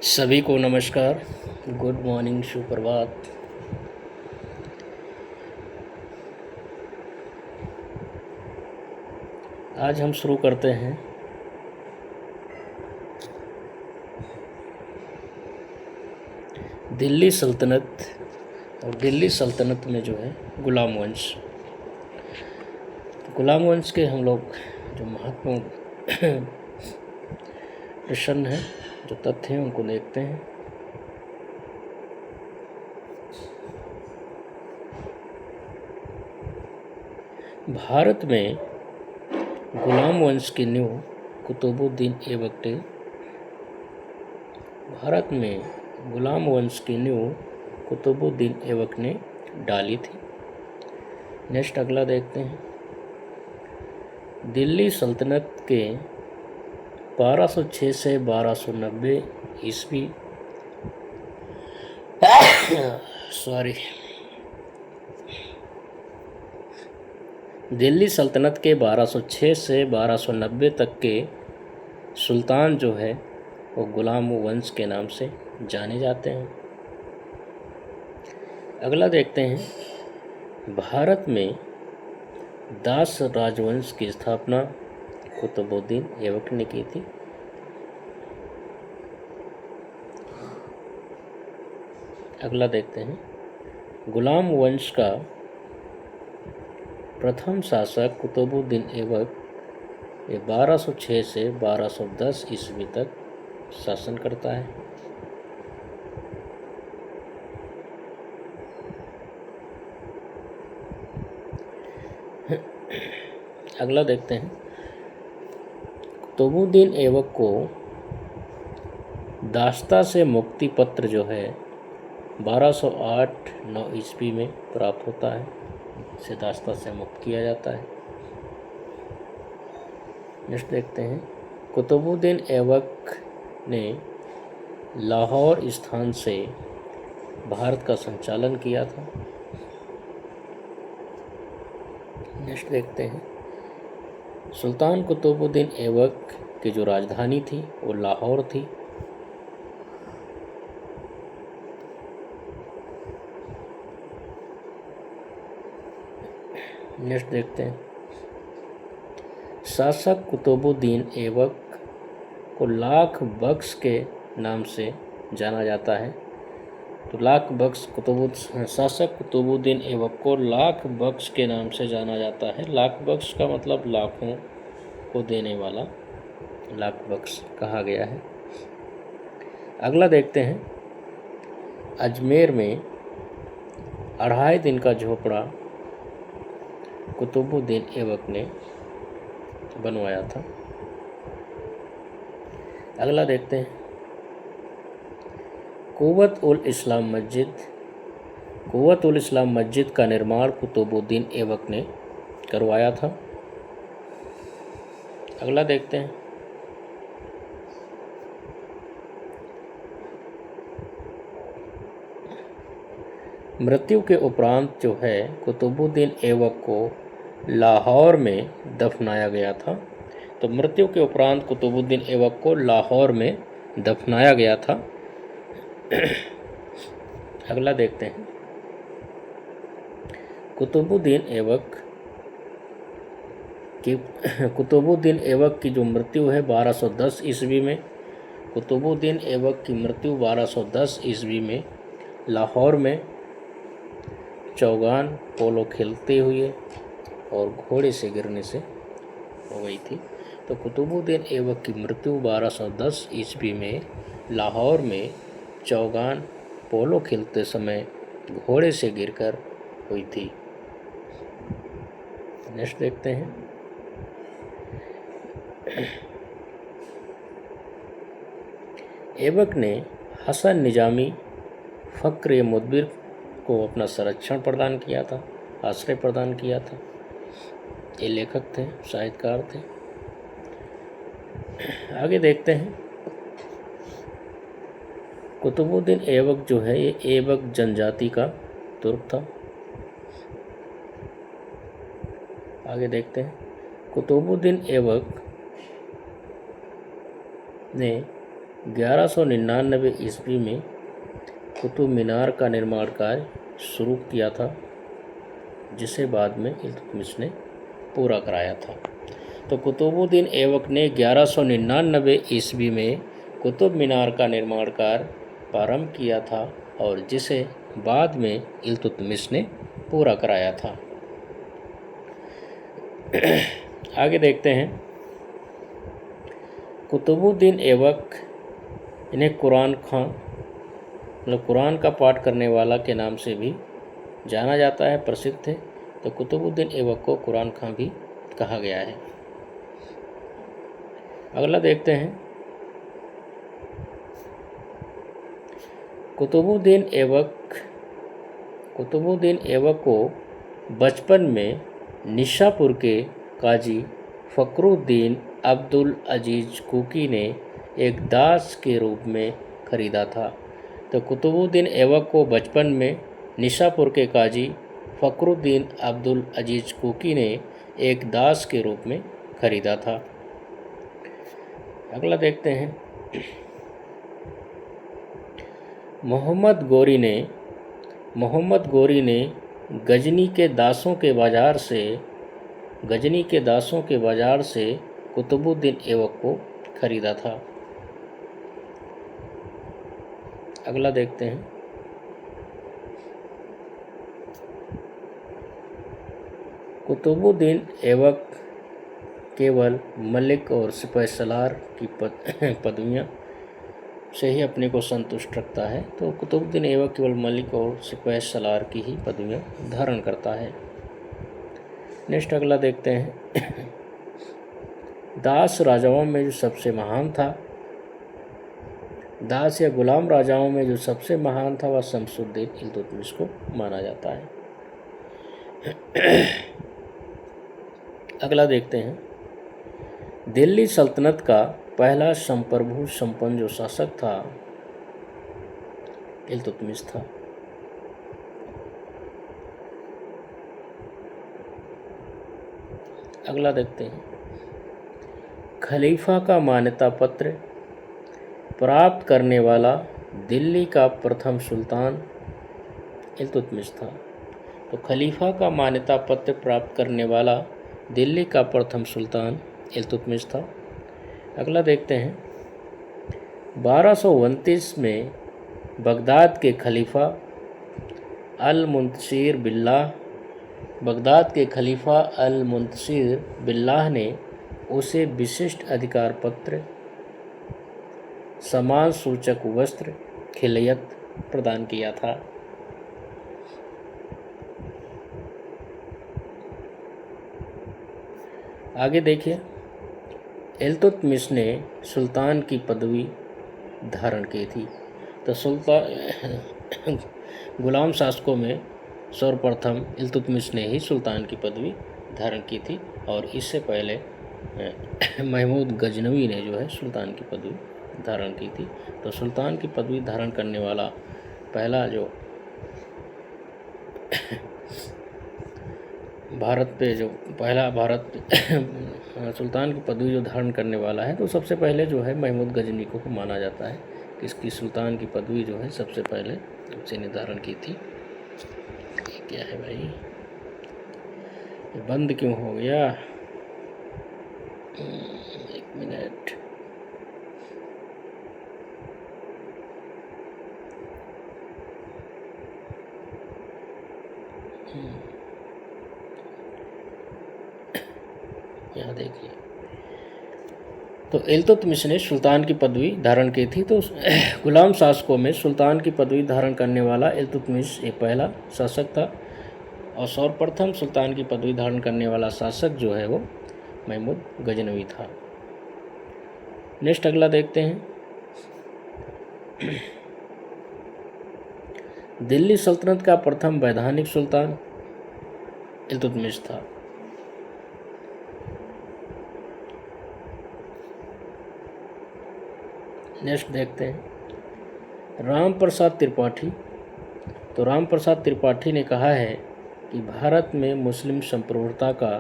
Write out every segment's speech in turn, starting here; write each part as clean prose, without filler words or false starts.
सभी को नमस्कार। गुड मॉर्निंग, सुप्रभात। आज हम शुरू करते हैं दिल्ली सल्तनत। और दिल्ली सल्तनत में जो है गुलाम वंश के हम लोग जो महत्वपूर्ण प्रश्न हैं, जो तथ्य हैं, उनको देखते हैं। भारत में गुलाम वंश की नींव कुतुबुद्दीन ऐबक ने डाली थी। नेक्स्ट अगला देखते हैं। दिल्ली सल्तनत के 1206 से 1290 ईस्वी दिल्ली सल्तनत के 1206 से 1290 तक के सुल्तान जो है वो गुलाम वंश के नाम से जाने जाते हैं। अगला देखते हैं। भारत में दास राजवंश की स्थापना कुतुबुद्दीन ऐबक ने की थी। अगला देखते हैं। गुलाम वंश का प्रथम शासक कुतुबुद्दीन ऐबक 1206 से 1210 ईस्वी तक शासन करता है। अगला देखते हैं। कुतुबुद्दीन ऐबक को दास्ता से मुक्ति पत्र जो है 1208-9 ईस्वी में प्राप्त होता है। इसे दास्ता से मुक्त किया जाता है। नेक्स्ट देखते हैं। कुतुबुद्दीन ऐबक ने लाहौर स्थान से भारत का संचालन किया था। नेक्स्ट देखते हैं। सुल्तान कुतुबुद्दीन ऐबक की जो राजधानी थी वो लाहौर थी। नेक्स्ट देखते हैं। शासक कुतुबुद्दीन ऐबक को लाख बख्श के नाम से जाना जाता है। तो शासक कुतुबुद्दीन ऐबक को लाख बख्श के नाम से जाना जाता है। लाख बख्श का मतलब लाखों को देने वाला, लाख बख्श कहा गया है। अगला देखते हैं। अजमेर में 2.5 दिन का झोपड़ा कुतुबुद्दीन ऐबक ने बनवाया था। अगला देखते हैं। कुव्वत उल इस्लाम मस्जिद का निर्माण कुतुबुद्दीन ऐबक ने करवाया था। अगला देखते हैं। मृत्यु के उपरांत जो है कुतुबुद्दीन ऐबक को लाहौर में दफनाया गया था। तो मृत्यु के उपरांत कुतुबुद्दीन ऐबक को लाहौर में दफनाया गया था। अगला देखते हैं। कुतुबुद्दीन ऐबक की जो मृत्यु है 1210 ईस्वी में। कुतुबुद्दीन ऐबक की मृत्यु 1210 ईस्वी में लाहौर में चौगान पोलो खेलते हुए और घोड़े से गिरने से हो गई थी। तो कुतुबुद्दीन ऐबक की मृत्यु 1210 ईस्वी में लाहौर में चौगान पोलो खेलते समय घोड़े से गिरकर हुई थी। नेक्स्ट देखते हैं। ऐबक ने हसन निजामी फक्र मुदबिर को अपना संरक्षण प्रदान किया था, आश्रय प्रदान किया था। ये लेखक थे, साहित्यकार थे। आगे देखते हैं। कुतुबुद्दीन ऐबक जो है ये ऐबक जनजाति का तुर्क था। आगे देखते हैं। कुतुबुद्दीन ऐबक ने 1199 ईस्वी में कुतुब मीनार का निर्माण कार्य शुरू किया था, जिसे बाद में इल्तुतमिश ने पूरा कराया था। तो कुतुबुद्दीन ऐबक ने 1199 ईस्वी में कुतुब मीनार का निर्माण कार्य प्रारंभ किया था और जिसे बाद में इल्तुतमिश ने पूरा कराया था। आगे देखते हैं। कुतुबुद्दीन ऐबक इन्हें कुरान खां मतलब कुरान का पाठ करने वाला के नाम से भी जाना जाता है, प्रसिद्ध थे। तो कुतुबुद्दीन ऐबक को कुरान खां भी कहा गया है। अगला देखते हैं। कुतुबुद्दीन ऐबक को बचपन में निशापुर के काजी फ़खरुद्दीन अब्दुल अजीज़ कुकी ने एक दास के रूप में खरीदा था। तो कुतुबुद्दीन ऐबक को बचपन में निशापुर के काजी फ़खरुद्दीन अब्दुल अजीज़ कुकी ने एक दास के रूप में खरीदा था। अगला देखते हैं। मोहम्मद गोरी ने गजनी के दासों के बाजार से कुतुबुद्दीन ऐबक को खरीदा था। अगला देखते हैं। कुतुबुद्दीन ऐबक केवल मलिक और सिपहसालार की पदवियों से ही अपने को संतुष्ट रखता है। तो कुतुबुद्दीन ऐबक केवल मलिक और सिपहसालार की ही पदवियां धारण करता है। नेक्स्ट अगला देखते हैं। दास राजाओं में जो सबसे महान था, दास या गुलाम राजाओं में जो सबसे महान था वह शमसुद्दीन इल्तुतमिश को माना जाता है। अगला देखते हैं। दिल्ली सल्तनत का पहला संप्रभु संपन्न जो शासक था इल्तुतमिश था। अगला देखते हैं। खलीफा का मान्यता पत्र प्राप्त करने वाला दिल्ली का प्रथम सुल्तान इल्तुतमिश था। तो खलीफा का मान्यता पत्र प्राप्त करने वाला दिल्ली का प्रथम सुल्तान इल्तुतमिश था। अगला देखते हैं। 1229 में बगदाद के खलीफा अल-मुंतशिर बिल्लाह ने उसे विशिष्ट अधिकार पत्र, सम्मान सूचक वस्त्र, खिलयत प्रदान किया था। आगे देखिए। इल्तुतमिश ने सुल्तान की पदवी धारण की थी। तो सुल्तान गुलाम शासकों में सर्वप्रथम इल्तुतमिश ने ही सुल्तान की पदवी धारण की थी और इससे पहले महमूद गजनवी ने जो है सुल्तान की पदवी धारण की थी। तो सुल्तान की पदवी धारण करने वाला पहला जो सुल्तान की पदवी जो धारण करने वाला है, तो सबसे पहले जो है महमूद गजनवी को माना जाता है कि इसकी सुल्तान की पदवी जो है सबसे पहले उसने निर्धारण की थी। क्या है भाई, ये बंद क्यों हो गया? एक मिनट। यहाँ देखिए। तो इल्तुतमिश ने सुल्तान की पदवी धारण की थी। तो गुलाम शासकों में सुल्तान की पदवी धारण करने वाला इल्तुतमिश एक पहला शासक था और सर्वप्रथम सुल्तान की पदवी धारण करने वाला शासक जो है वो महमूद गजनवी था। नेक्स्ट अगला देखते हैं। दिल्ली सल्तनत का प्रथम वैधानिक सुल्तान इल्तुतमिश था। नेक्स्ट देखते हैं। राम प्रसाद त्रिपाठी। तो राम प्रसाद त्रिपाठी ने कहा है कि भारत में मुस्लिम संप्रभुता का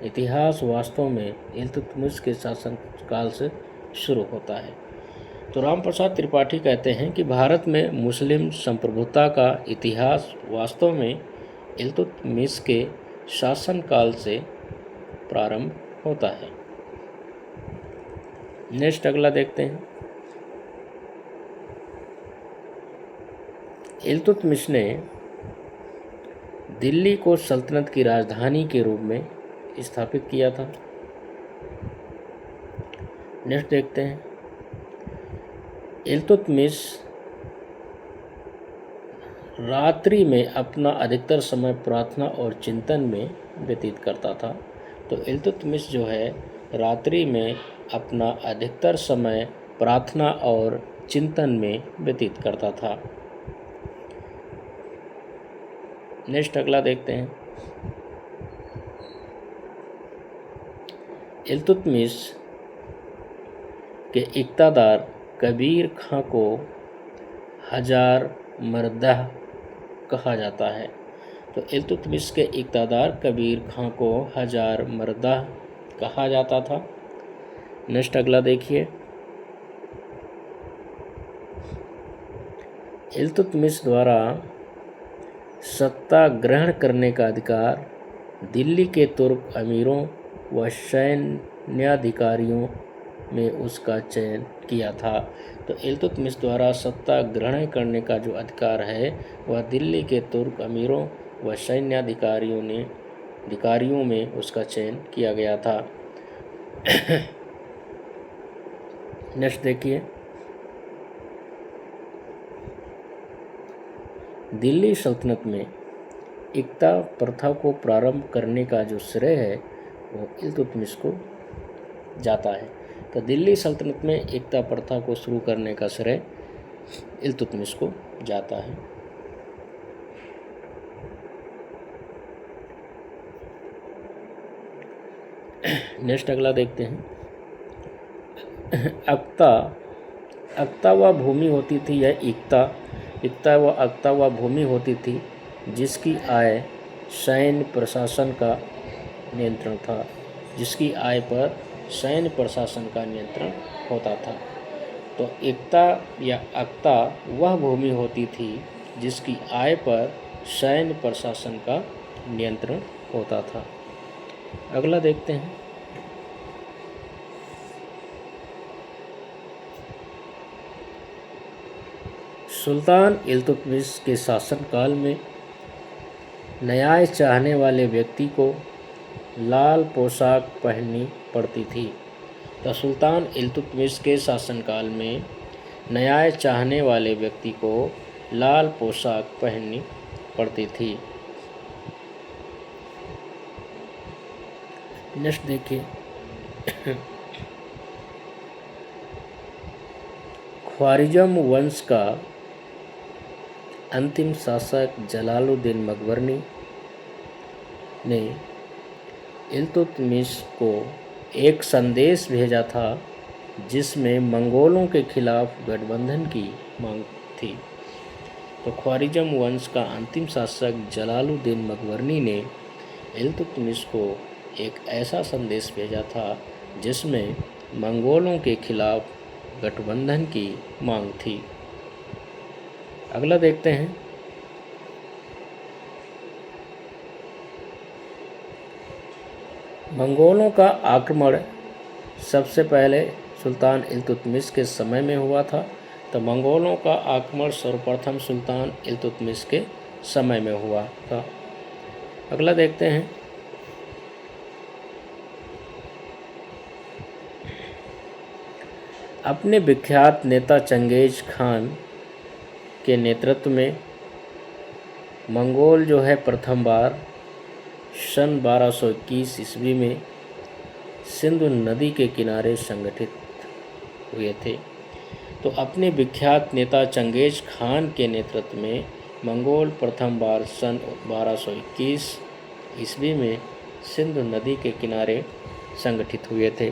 इतिहास वास्तव में इल्तुतमिश के शासनकाल से शुरू होता है। तो रामप्रसाद त्रिपाठी कहते हैं कि भारत में मुस्लिम संप्रभुता का इतिहास वास्तव में इल्तुतमिश के शासनकाल से प्रारंभ होता है। नेक्स्ट अगला देखते हैं। इल्तुतमिश ने दिल्ली को सल्तनत की राजधानी के रूप में स्थापित किया था। नेक्स्ट देखते हैं। इल्तुतमिश रात्रि में अपना अधिकतर समय प्रार्थना और चिंतन में व्यतीत करता था। तो इल्तुतमिश जो है रात्रि में अपना अधिकतर समय प्रार्थना और चिंतन में व्यतीत करता था। नेक्स्ट अगला देखते हैं। इल्तुतमिश के इक़्तादार कबीर खां को हजार मर्दह कहा जाता है। तो इल्तुतमिश के इक़्तादार कबीर खां को हजार मर्दह कहा जाता था। नेक्स्ट अगला देखिए। इल्तुतमिश द्वारा सत्ता ग्रहण करने का अधिकार दिल्ली के तुर्क अमीरों व सैन्याधिकारियों में उसका चयन किया था। तो इल्तुतमिश द्वारा सत्ता ग्रहण करने का जो अधिकार है वह दिल्ली के तुर्क अमीरों व सैन्याधिकारियों में उसका चयन किया गया था। नेक्स्ट देखिए। दिल्ली सल्तनत में इक्ता प्रथा को प्रारंभ करने का जो श्रेय है वो इल्तुतमिश को जाता है। तो दिल्ली सल्तनत में इक्ता प्रथा को शुरू करने का श्रेय इल्तुतमिश को जाता है। नेक्स्ट अगला देखते हैं। अक्ता वह भूमि होती थी, यह इक्ता व अक्ता वह भूमि होती थी जिसकी आय सैन्य प्रशासन का नियंत्रण था, जिसकी आय पर सैन्य प्रशासन का नियंत्रण होता था। तो इक्ता या अक्ता वह भूमि होती थी जिसकी आय पर सैन्य प्रशासन का नियंत्रण होता था। अगला देखते हैं। सुल्तान इल्तुतमिश के शासनकाल में न्याय चाहने वाले व्यक्ति को लाल पोशाक पहननी पड़ती थी। तो सुल्तान इल्तुतमिश के शासनकाल में न्याय चाहने वाले व्यक्ति को लाल पोशाक पहननी पड़ती थी। नेक्स्ट देखिए। ख्वारिज़म वंश का अंतिम शासक जलालुद्दीन मकबरनी ने इल्तुतमिश को एक संदेश भेजा था जिसमें मंगोलों के खिलाफ गठबंधन की मांग थी। तो ख्वारिज़म वंश का अंतिम शासक जलालुद्दीन मकबरनी ने इल्तुतमिश को एक ऐसा संदेश भेजा था जिसमें मंगोलों के खिलाफ गठबंधन की मांग थी। अगला देखते हैं। मंगोलों का आक्रमण सबसे पहले सुल्तान इल्तुतमिश के समय में हुआ था। तो मंगोलों का आक्रमण सर्वप्रथम सुल्तान इल्तुतमिश के समय में हुआ था। अगला देखते हैं। अपने विख्यात नेता चंगेज खान के नेतृत्व में मंगोल जो है प्रथम बार सन 1221 ईस्वी में सिंधु नदी के किनारे संगठित हुए थे। तो अपने विख्यात नेता चंगेज खान के नेतृत्व में मंगोल प्रथम बार सन 1221 ईस्वी में सिंधु नदी के किनारे संगठित हुए थे।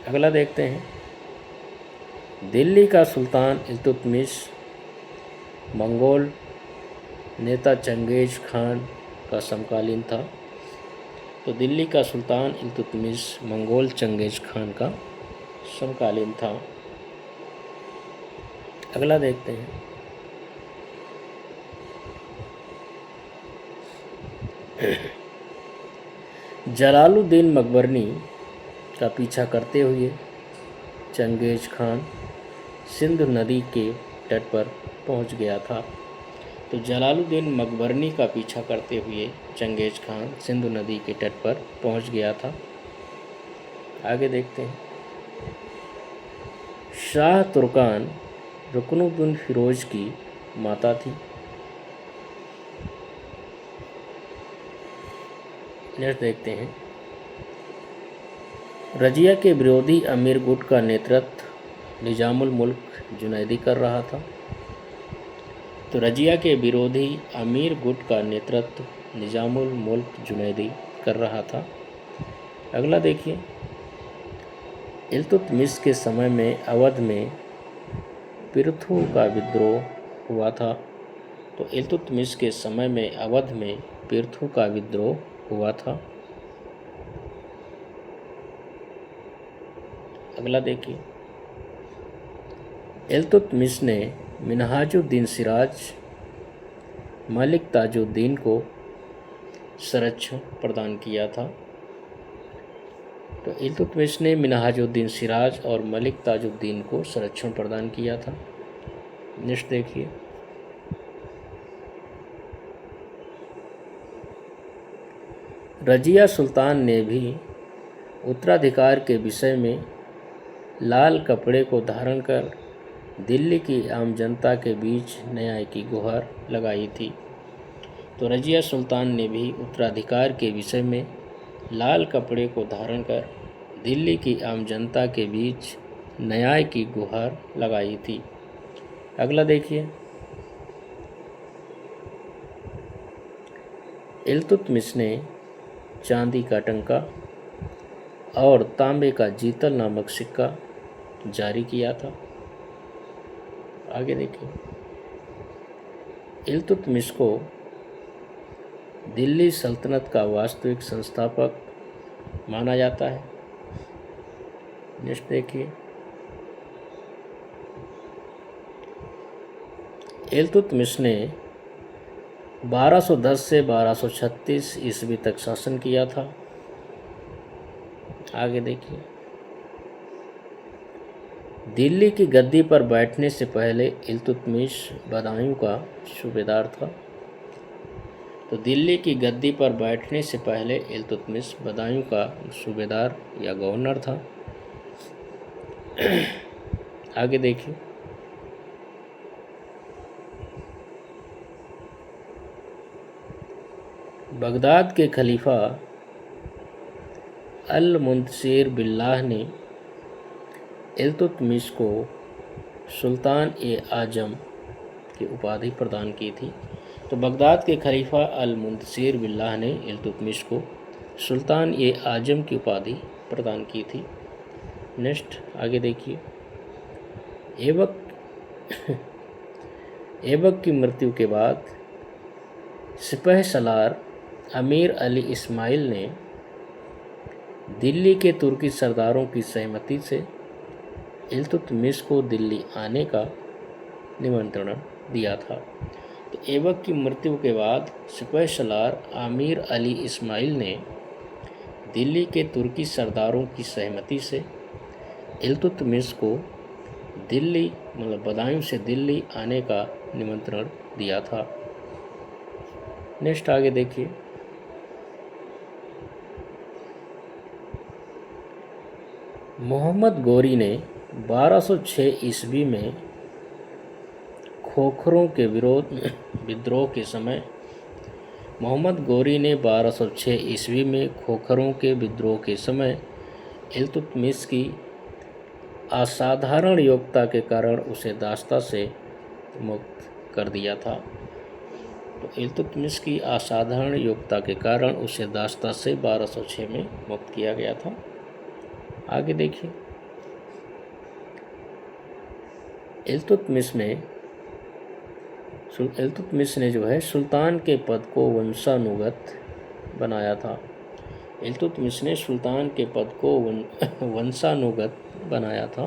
अगला देखते हैं। दिल्ली का सुल्तान इल्तुतमिश मंगोल नेता चंगेज खान का समकालीन था। तो दिल्ली का सुल्तान इल्तुतमिश मंगोल चंगेज खान का समकालीन था। अगला देखते हैं। जलालुद्दीन मकबरनी का पीछा करते हुए चंगेज खान सिंधु नदी के तट पर पहुंच गया था। तो जलालुद्दीन मकबरनी का पीछा करते हुए चंगेज खान सिंधु नदी के तट पर पहुंच गया था। आगे देखते हैं। शाह तुर्कान रुकनुद्दीन फिरोज की माता थी। नेक्स्ट देखते हैं। रजिया के विरोधी अमीर गुट का नेतृत्व निजामुल मुल्क जुनैदी कर रहा था। तो रजिया के विरोधी अमीर गुट का नेतृत्व निजामुल मुल्क जुनैदी कर रहा था। अगला देखिए। इल्तुतमिश के समय में अवध में पिरथू का विद्रोह हुआ था। तो इल्तुतमिश के समय में अवध में पिरथू का विद्रोह हुआ था। अगला देखिए। इल्तुतमिश ने मिन्हाजुद्दीन सिराज मलिक ताजुद्दीन को संरक्षण प्रदान किया था। तो इल्तुतमिश ने मिन्हाजुद्दीन सिराज और मलिक ताजुद्दीन को संरक्षण प्रदान किया था। नेक्स्ट देखिए। रजिया सुल्तान ने भी उत्तराधिकार के विषय में लाल कपड़े को धारण कर दिल्ली की आम जनता के बीच न्याय की गुहार लगाई थी। तो रजिया सुल्तान ने भी उत्तराधिकार के विषय में लाल कपड़े को धारण कर दिल्ली की आम जनता के बीच न्याय की गुहार लगाई थी। अगला देखिए। इल्तुतमिश ने चांदी का टंका और तांबे का जीतल नामक सिक्का जारी किया था। आगे देखिए। इल्तुतमिश को दिल्ली सल्तनत का वास्तविक संस्थापक माना जाता है। नेक्स्ट देखिए। इल्तुतमिश ने 1210 से 1236 ईस्वी तक शासन किया था। आगे देखिए। दिल्ली की गद्दी पर बैठने से पहले इल्तुतमिश बदायूं का सूबेदार था। तो दिल्ली की गद्दी पर बैठने से पहले इल्तुतमिश बदायूं का सूबेदार या गवर्नर था। आगे देखिए। बगदाद के खलीफा अल-मुंतसिर बिल्लाह ने इल्तुतमिश को सुल्तान-ए-आजम की उपाधि प्रदान की थी। तो बगदाद के खलीफा अल-मुंतसिर बिल्लाह ने इल्तुतमिश को सुल्तान-ए-आजम की उपाधि प्रदान की थी। नेक्स्ट आगे देखिए। ऐबक की मृत्यु के बाद सिपहसालार अमीर अली इस्माइल ने दिल्ली के तुर्की सरदारों की सहमति से इल्तुतमिश को दिल्ली आने का निमंत्रण दिया था। तो ऐबक की मृत्यु के बाद सिपहसालार अमीर अली इस्माइल ने दिल्ली के तुर्की सरदारों की सहमति से इल्तुतमिश को दिल्ली मतलब बदायूं से दिल्ली आने का निमंत्रण दिया था। नेक्स्ट आगे देखिए। मोहम्मद गोरी ने 1206 ईस्वी में खोखरों के विद्रोह के समय मोहम्मद गोरी ने 1206 ईस्वी में खोखरों के विद्रोह के समय इल्तुतमिश की असाधारण योग्यता के कारण उसे दास्ता से मुक्त कर दिया था। तो इल्तुतमिश की असाधारण योग्यता के कारण उसे दास्ता से 1206 में मुक्त किया गया था। आगे देखिए। इल्तुतमिश ने जो है सुल्तान के पद को वंशानुगत बनाया था। इल्तुतमिश ने सुल्तान के पद को वंशानुगत बनाया था।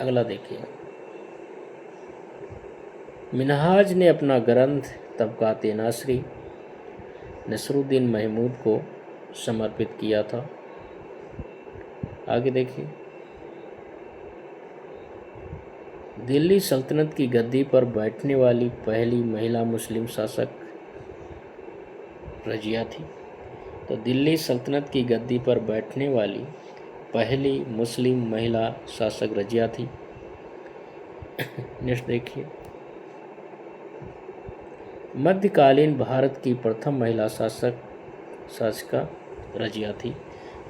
अगला देखिए, मिनहाज ने अपना ग्रंथ तबकात नासरी नसरुद्दीन महमूद को समर्पित किया था। आगे देखिए, दिल्ली सल्तनत की गद्दी पर बैठने वाली पहली महिला मुस्लिम शासक रजिया थी। तो दिल्ली सल्तनत की गद्दी पर बैठने वाली पहली मुस्लिम महिला शासक रजिया थी। नेक्स्ट देखिए, मध्यकालीन भारत की प्रथम महिला शासिका रजिया थी।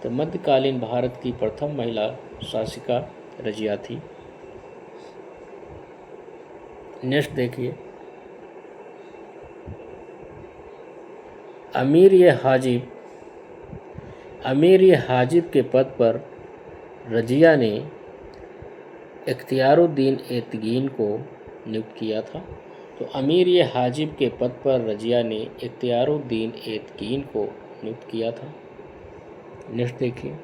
तो मध्यकालीन भारत की प्रथम महिला शासिका रजिया थी। नेक्स्ट देखिए, अमीर हाजिब के पद पर रजिया ने इख्तियारुद्दीन एतगीन को नियुक्त किया था। तो अमीर हाजिब के पद पर रजिया ने इख्तियारुद्दीन एतगीन को नियुक्त किया था। नेक्स्ट देखिए,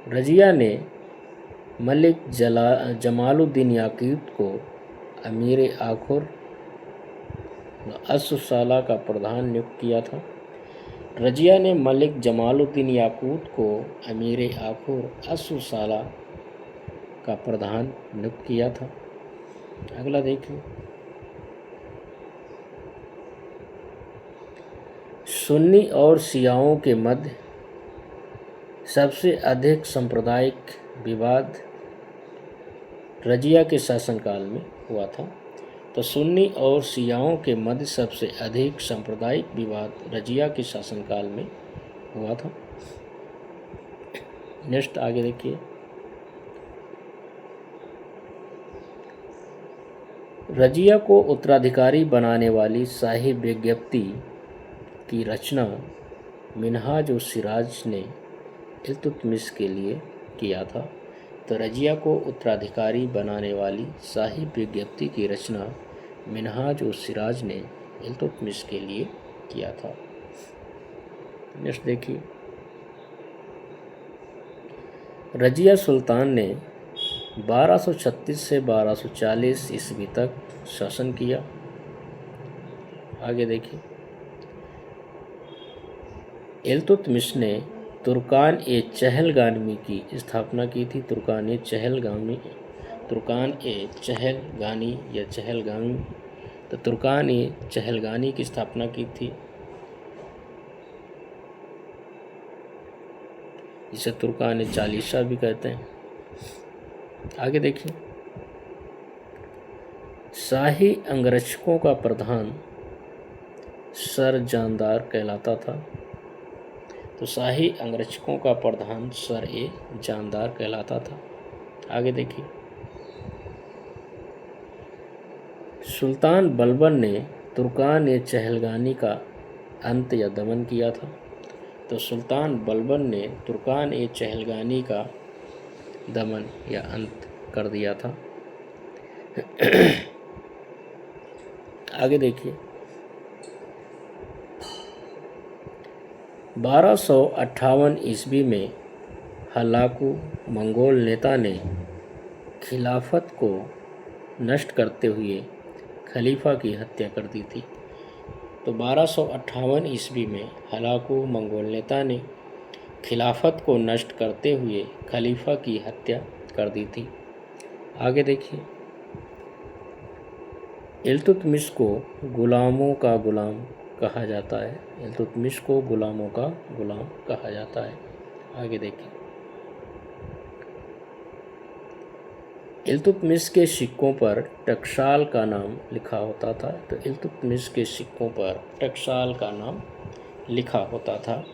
रजिया ने मलिक जमालुद्दीन याकूत को अमीर आखुर असुसाला का प्रधान नियुक्त किया था। रजिया ने मलिक जमालुद्दीन याकूत को अमीर आखुर असुसाला का प्रधान नियुक्त किया था। अगला देखिए, सुन्नी और शियाओं के मध्य सबसे अधिक सांप्रदायिक विवाद रजिया के शासनकाल में हुआ था। तो सुन्नी और शियाओं के मध्य सबसे अधिक सांप्रदायिक विवाद रजिया के शासनकाल में हुआ था। नेक्स्ट आगे देखिए, रजिया को उत्तराधिकारी बनाने वाली शाही विज्ञप्ति की रचना मिनहाज उस सिराज ने इल्तुतमिश के लिए किया था। तो रजिया को उत्तराधिकारी बनाने वाली शाही विज्ञप्ति की रचना मिनहाज उस सिराज ने इल्तुतमिश के लिए किया था। नेक्स्ट देखिए, रजिया सुल्तान ने 1236 से 1240 ईस्वी तक शासन किया। आगे देखिए, इल्तुतमिश ने तुर्कान-ए-चहलगामी की स्थापना की थी। तुर्कान-ए-चहलगानी की स्थापना की थी, जिसे तुर्कान-ए-चालीसा भी कहते हैं। आगे देखिए, शाही अंगरक्षकों का प्रधान सर जानदार कहलाता था। तो शाही अंगरक्षकों का प्रधान सर ए जानदार कहलाता था। आगे देखिए, सुल्तान बलबन ने तुर्कान-ए-चहलगानी का अंत या दमन किया था। तो सुल्तान बलबन ने तुर्कान-ए-चहलगानी का दमन या अंत कर दिया था। आगे देखिए, 1258 ईस्वी में हलाकू मंगोल नेता ने खिलाफत को नष्ट करते हुए खलीफा की हत्या कर दी थी। तो 1258 ईस्वी में हलाकू मंगोल नेता ने खिलाफत को नष्ट करते हुए खलीफा की हत्या कर दी थी। आगे देखिए, इल्तुतमिश को गुलामों का गुलाम कहा जाता है। इल्तुतमिश को गुलामों का गुलाम कहा जाता है। आगे देखिए, इल्तुतमिश के सिक्कों पर टकसाल का नाम लिखा होता था। तो इल्तुतमिश के सिक्कों पर टकसाल का नाम लिखा होता था।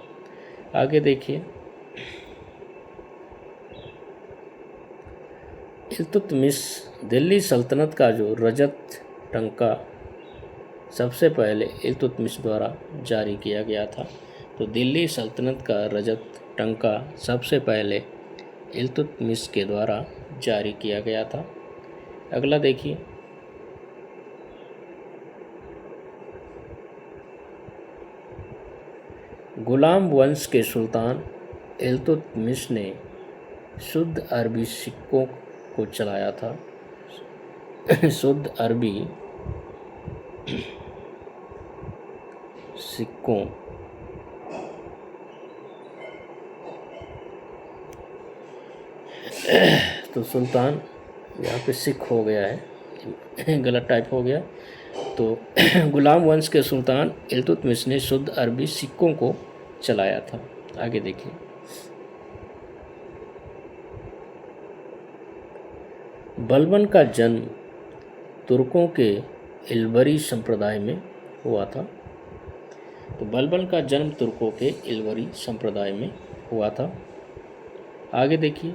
आगे देखिए, इल्तुतमिश दिल्ली सल्तनत का जो रजत टंका सबसे पहले इल्तुतमिश द्वारा जारी किया गया था। तो दिल्ली सल्तनत का रजत टंका सबसे पहले इल्तुतमिश के द्वारा जारी किया गया था। अगला देखिए, गुलाम वंश के सुल्तान इल्तुतमिश ने शुद्ध अरबी सिक्कों को चलाया था। शुद्ध अरबी सिक्कों तो सुल्तान, यहाँ पे सिख हो गया है, गलत टाइप हो गया। तो गुलाम वंश के सुल्तान इल्तुतमिश ने शुद्ध अरबी सिक्कों को चलाया था। आगे देखिए। बलबन का जन्म तुर्कों के इल्वरी संप्रदाय में हुआ था। तो बलबन का जन्म तुर्कों के इल्वरी संप्रदाय में हुआ था। आगे देखिए।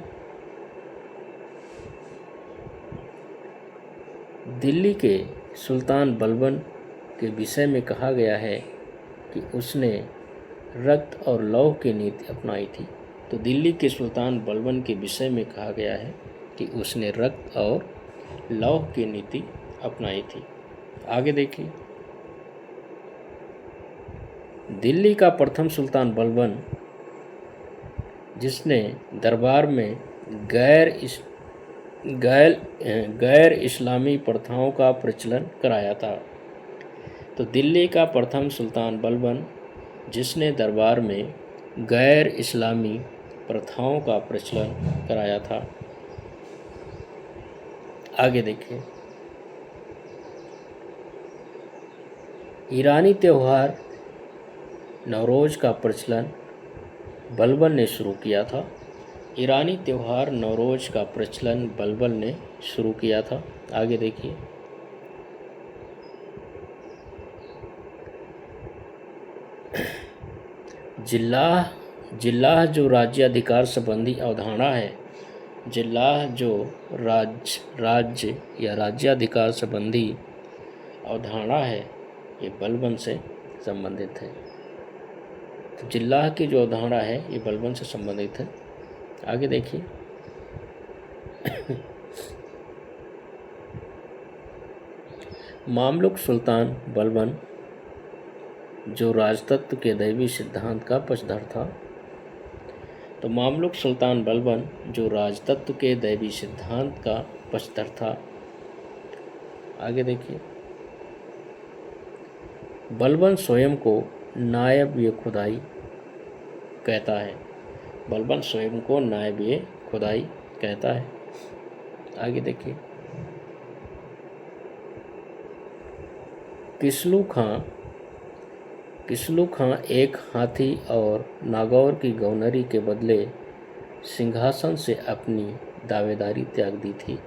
दिल्ली के सुल्तान बलबन के विषय में कहा गया है कि उसने रक्त और लौह की नीति अपनाई थी। तो दिल्ली के सुल्तान बलबन के विषय में कहा गया है कि उसने रक्त और लौह की नीति अपनाई थी। आगे देखिए। दिल्ली का प्रथम सुल्तान बलबन, जिसने दरबार में गैर इस्लामी प्रथाओं का प्रचलन कराया था। तो दिल्ली का प्रथम सुल्तान बलबन, जिसने दरबार में गैर इस्लामी प्रथाओं का प्रचलन कराया था। आगे देखिए। ईरानी त्यौहार नवरोज़ का प्रचलन बलबन ने शुरू किया था। ईरानी त्यौहार नवरोज़ का प्रचलन बलबन ने शुरू किया था। आगे देखिए। जिल्लाह जो राज्याधिकार संबंधी अवधारणा है, जिल्लाह जो राज्य या राज्याधिकार संबंधी अवधारणा है, ये बलबन से संबंधित है। तो जिल्लाह की जो अवधारणा है ये बलबन से संबंधित है। आगे देखिए। मामलुक सुल्तान बलबन जो राजतत्व के दैवी सिद्धांत का पक्षधर था। तो मामलुक सुल्तान बलबन जो राजतत्व के दैवी सिद्धांत का पक्षधर था। आगे देखिए। बलबन स्वयं को नायब-ए-खुदाई कहता है। बलबन स्वयं को नायब-ए-खुदाई कहता है। आगे देखिए। किसलू खां एक हाथी और नागौर की गवर्नरी के बदले सिंहासन से अपनी दावेदारी त्याग दी थी।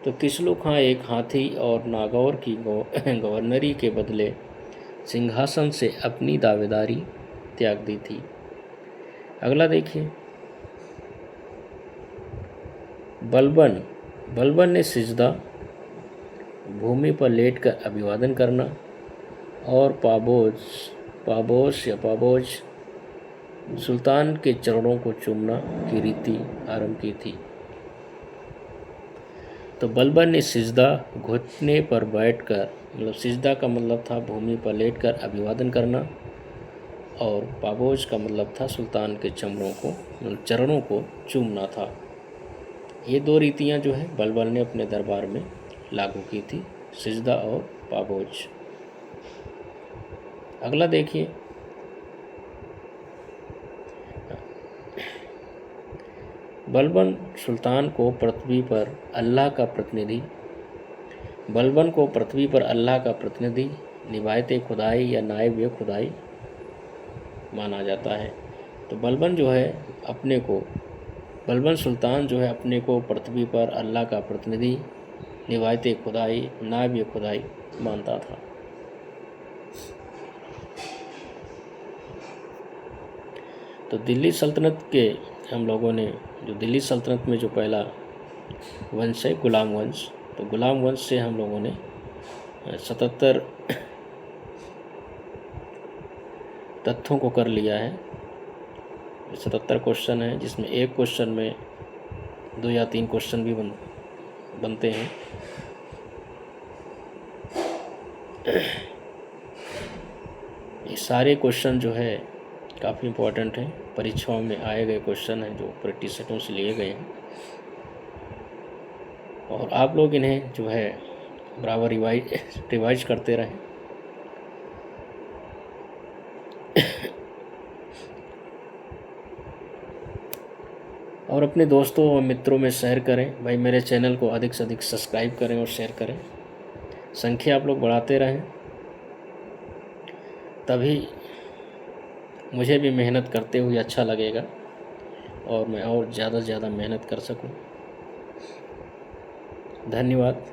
तो किसलू खां एक हाथी और नागौर की गवर्नरी के बदले सिंहासन से अपनी दावेदारी त्याग दी थी। अगला देखिए। बलबन ने सिजदा, भूमि पर लेटकर अभिवादन करना और पाबोश सुल्तान के चरणों को चूमना की रीति आरंभ की थी। तो बलबन ने सिजदा, घुटने पर बैठकर, मतलब सिजदा का मतलब था भूमि पर लेटकर अभिवादन करना, और पाबोश का मतलब था सुल्तान के चरणों को चूमना था। ये दो रीतियाँ जो है बलबन ने अपने दरबार में लागू की थी, सिजदा और पाबोश। अगला देखिए। बलबन सुल्तान को पृथ्वी पर अल्लाह का प्रतिनिधि निभायते खुदाई या नायब खुदाई माना जाता है। तो बलबन सुल्तान जो है अपने को पृथ्वी पर अल्लाह का प्रतिनिधि, निभायते खुदाई, नायब खुदाई मानता था। तो दिल्ली सल्तनत के हम लोगों ने जो दिल्ली सल्तनत में जो पहला वंश है गुलाम वंश, तो गुलाम वंश से हम लोगों ने 77 तथ्यों को कर लिया है। 77 क्वेश्चन है, जिसमें एक क्वेश्चन में 2 या 3 क्वेश्चन भी बनते हैं। ये सारे क्वेश्चन जो है काफ़ी इम्पोर्टेंट है, परीक्षाओं में आए गए क्वेश्चन हैं जो प्रैक्टिस सेटों से लिए गए हैं, और आप लोग इन्हें जो है बराबर रिवाइज करते रहें। और अपने दोस्तों और मित्रों में शेयर करें। भाई मेरे चैनल को अधिक से अधिक सब्सक्राइब करें और शेयर करें। संख्या आप लोग बढ़ाते रहें, तभी मुझे भी मेहनत करते हुए अच्छा लगेगा और मैं और ज़्यादा से ज़्यादा मेहनत कर सकूं। धन्यवाद।